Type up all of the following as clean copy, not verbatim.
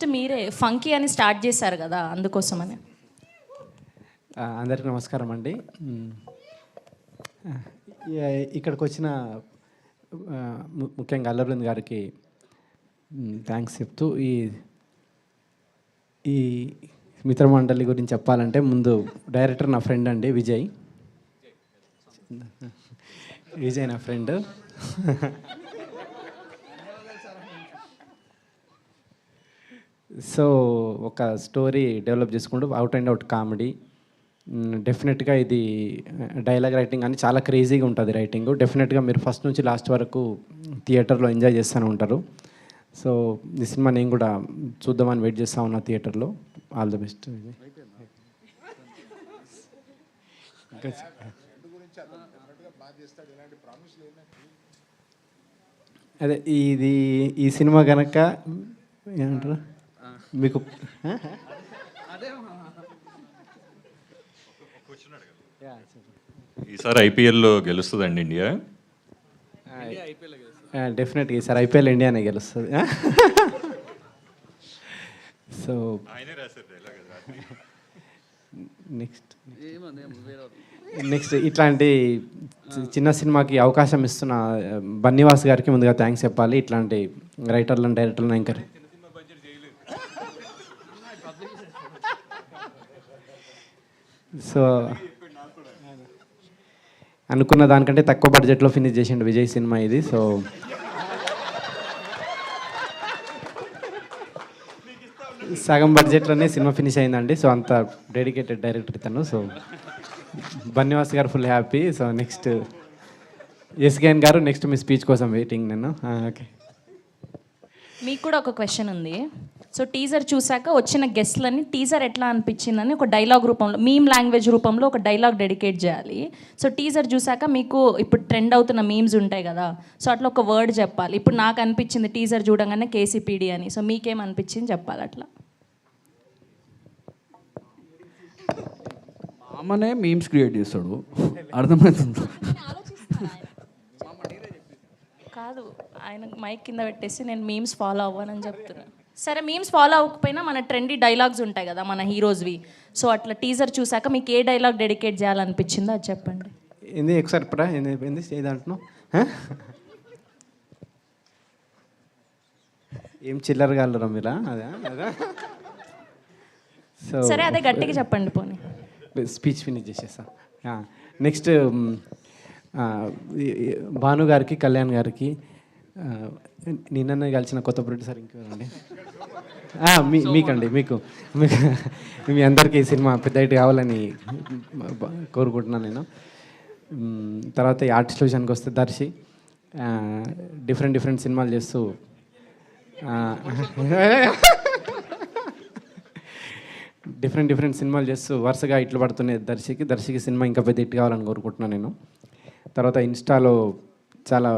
First మీరే funky అని start చేశారు కదా, అందుకోసమని. అందరికీ నమస్కారం అండి. ఇక్కడికి వచ్చిన ముఖ్యంగా అల్లర్వింద్ గారికి థ్యాంక్స్ చెప్తూ ఈ మిత్రమండలి గురించి చెప్పాలంటే ముందు డైరెక్టర్ నా ఫ్రెండ్ అండి, విజయ్ నా ఫ్రెండ్. సో ఒక స్టోరీ డెవలప్ చేసుకుంటూ అవుట్ అండ్ అవుట్ కామెడీ. డెఫినెట్గా ఇది డైలాగ్ రైటింగ్ అని చాలా క్రేజీగా ఉంటుంది రైటింగ్. డెఫినెట్గా మీరు ఫస్ట్ నుంచి లాస్ట్ వరకు థియేటర్లో ఎంజాయ్ చేస్తూనే ఉంటారు. సో ఈ సినిమా నేను కూడా చూద్దామని వెయిట్ చేస్తూ ఉన్నా థియేటర్లో. All the best. అదే ఈ సినిమా కనుక ఏమంటారు మీకు ఈసారి ఐపీఎల్లో గెలుస్తుందండి ఇండియా? డెఫినెట్గా ఈసారి ఐపీఎల్ ఇండియానే గెలుస్తుంది. సో నెక్స్ట్ ఇట్లాంటి చిన్న సినిమాకి అవకాశం ఇస్తున్న బన్నీవాస్ గారికి ముందుగా థ్యాంక్స్ చెప్పాలి. ఇట్లాంటి రైటర్లను డైరెక్టర్లను ఎంకరేజ్. సో అనుకున్న దానికంటే తక్కువ బడ్జెట్లో ఫినిష్ చేసిండు విజయ్ సినిమా ఇది. సో సగం బడ్జెట్లోనే సినిమా ఫినిష్ అయిందండి. సో అంత డెడికేటెడ్ డైరెక్టర్ ఇతను. సో బన్నీవాస్ గారు full happy. So next SKN గారు, నెక్స్ట్ మీ స్పీచ్ కోసం వెయిటింగ్ నేను. ఓకే, మీకు కూడా ఒక క్వశ్చన్ ఉంది. సో టీజర్ చూసాక వచ్చిన గెస్ట్లని టీజర్ ఎట్లా అనిపించిందని ఒక డైలాగ్ రూపంలో, మీమ్ లాంగ్వేజ్ రూపంలో ఒక డైలాగ్ డెడికేట్ చేయాలి. సో టీజర్ చూసాక మీకు ఇప్పుడు ట్రెండ్ అవుతున్న మీమ్స్ ఉంటాయి కదా, సో అట్లా ఒక వర్డ్ చెప్పాలి. ఇప్పుడు నాకు అనిపించింది టీజర్ చూడంగానే కేసీపీడి అని. సో మీకేం అనిపించింది చెప్పాలి అట్లా. మామనే మీమ్స్ క్రియేట్ చేస్తాడు, అర్థమవుతుంది కాదు, ఆయన మైక్ కింద పెట్టేసి నేను మీమ్స్ ఫాలో అవ్వనని చెప్తున్నాను. సరే, మీమ్స్ ఫాలో అవ్వకపోయినా మన ట్రెండీ డైలాగ్స్ ఉంటాయి కదా మన హీరోస్వి. సో అట్లా టీజర్ చూసాక మీకు ఏ డైలాగ్ డెడికేట్ చేయాలనిపించిందో అది చెప్పండి. ఏంది ఒకసారి ఇప్పుడా ఏంది ఏదంటున్నావు? ఏం చిల్లరగా అల్లరా మీరా? అదే సో సరే, అదే గట్టిగా చెప్పండి పోనీ. స్పీచ్ ఫినిష్ చేసేసా. నెక్స్ట్ భాను గారికి, కళ్యాణ్ గారికి, నిన్ననే కలిసిన కొత్త ప్రొడ్యూసర్ ఇంకెవరండి, మీకండి, మీకు మీ అందరికీ ఈ సినిమా పెద్ద హిట్ కావాలని కోరుకుంటున్నాను నేను. తర్వాత ఈ ఆర్టిస్ట్ విషయానికి వస్తే దర్శి డిఫరెంట్ సినిమాలు చేస్తూ డిఫరెంట్ సినిమాలు చేస్తూ వరుసగా ఇట్లు పడుతున్నాయి దర్శికి సినిమా ఇంకా పెద్ద హిట్ కావాలని కోరుకుంటున్నాను నేను. తర్వాత ఇన్స్టాలో చాలా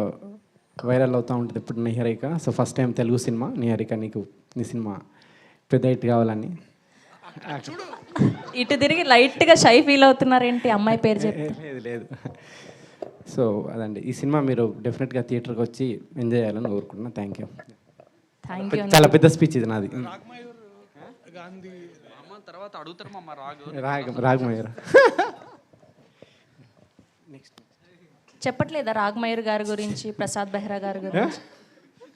వైరల్ అవుతూ ఉంటుంది ఇప్పుడు Niharika. So first time Telugu cinema Niharika, నీ సినిమా పెద్ద హిట్ కావాలని. ఇటు తిరిగి లైట్గా షై ఫీల్ అవుతున్నారేంటి అమ్మాయి పేరు చెప్పి? లేదు. సో అదండి, ఈ సినిమా మీరు డెఫినెట్గా థియేటర్కి వచ్చి ఎంజాయ్ చేయాలని కోరుకుంటున్నాను. Thank you. చాలా పెద్ద స్పీచ్ ఇది నాది. రాగమయూర్ చెప్పట్లేదా రాగమయూర్ గారి గురించి, ప్రసాద్ బెహ్రా గారి గురించి?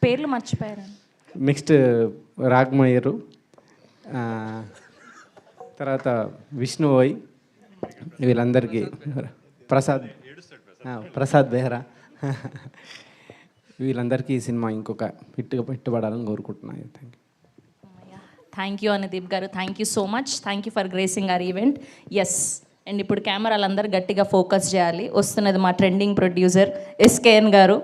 పేర్లు మర్చిపోయారు. నెక్స్ట్ రాగమయూరు, తర్వాత విష్ణు ఓయ్, వీళ్ళందరికీ, ప్రసాద్ బెహ్రా, వీళ్ళందరికీ ఈ సినిమా ఇంకొక హిట్ పడాలని కోరుకుంటున్నాను. థ్యాంక్ యూ అనుదీప్ గారు. Thank you so much. Thank you for gracing our event. Yes, and ఇప్పుడు కెమెరాలందరూ గట్టిగా ఫోకస్ చేయాలి. వస్తున్నది మా ట్రెండింగ్ ప్రొడ్యూసర్ ఎస్కేఎన్ గారు.